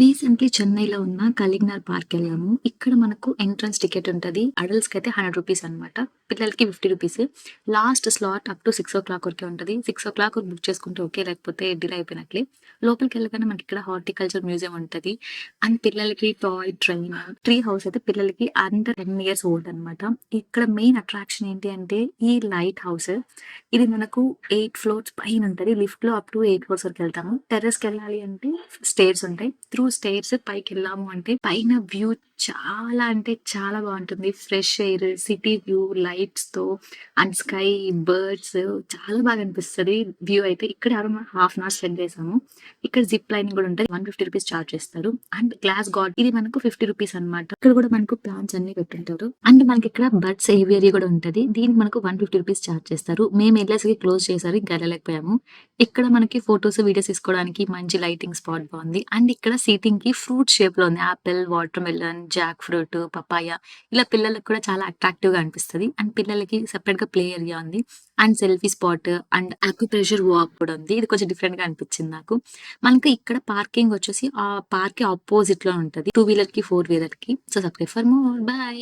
Recently చెన్నైలో ఉన్న కలిగ్నర్ పార్కెళ్ళాము. ఇక్కడ మనకు ఎంట్రన్స్ టికెట్ ఉంటది. అడల్ట్స్‌కైతే రూ. 100 అనమాట. పిల్లలకి రూ. 50. లాస్ట్ స్లాట్ అప్ టు 6:00 వరకే ఉంటది. 6:00 బుక్ చేసుకుంటే ఓకే. లేకపోతే డిలే అయిపోయినట్లే. లోపలికెళ్ళగానే మనకిక్కడ హార్టికల్చర్ మ్యూజియం ఉంటది. అండ్ పిల్లలకి టాయ్ ట్రైన్, ట్రీ హౌస్ అయితే పిల్లలకి అండర్ 10 ఇయర్స్ ఓల్డ్ అనమాట. ఇక్కడ మెయిన్ అట్రాక్షన్ ఏంటి అంటే ఈ లైట్ హౌస్. ఇది మనకు 8 ఫ్లోర్స్ పైనుంటది. లిఫ్ట్‌లో అప్ టు 8 ఫ్లోర్స్ వరకెళ్తాము. టెర్రస్‌కెళ్ళాలి అంటే స్టేర్స్ ఉంటాయి. త్రూ స్టేర్స్ పైకెళ్ళాము అంటే పైన వ్యూ చాలా అంటే చాలా బావుంటుంది. ఫ్రెష్ ఎయిర్, సిటీ వ్యూ, లైట్స్‌తో అండ్ స్కై, బర్డ్స్ చాలా బాగా అనిపిస్తది వ్యూ అయితే. ఇక్కడే around half an hour spend చేసాము. ఇక్కడ జిప్ లైనింగ్ కూడా ఉంటది. రూ. 150 చార్జ్ చేస్తారు. అండ్ గ్లాస్ గార్డ్ ఇది మనకు రూ. 50 అన్నమాట. ఇక్కడ కూడా మనకు ప్లాంట్స్ అన్ని పెట్టుంటారు. అండ్ మనకి ఇక్కడ బర్డ్స్ ఏవియరీ కూడా ఉంటది. దీనికి మనకు రూ. 150 చార్జ్ చేస్తారు. మేము ఎళ్ళేసరికి క్లోజ్ చేశారు. ఇంకా ఎళ్ళలేకపోయాము. ఇక్కడ మనకి ఫోటోస్, వీడియోస్ తీసుకోవడానికి మంచి లైటింగ్ స్పాట్ బావుంది. అండ్ ఇక్కడ సీటింగ్‌కి ఫ్రూట్ షేప్‌లో ఉంది. Apple, watermelon, jackfruit, papaya ఇలా పిల్లలకి కూడా చాలా అట్రాక్టివ్‌గా అనిపిస్తది. అండ్ పిల్లలకి సెపరేట్‌గా ప్లే ఏరియా ఉంది. And selfie spot and acupressure walk కూడా ఉంది. ఇది కొంచెం డిఫరెంట్‌గా అనిపించింది నాకు. మనకి ఇక్కడ పార్కింగ్ వచ్చేసి ఆ పార్క్‌కి అపోజిట్‌లో ఉంటది. 2 వీలర్‌కి, 4 వీలర్‌కి. So, subscribe for more. By.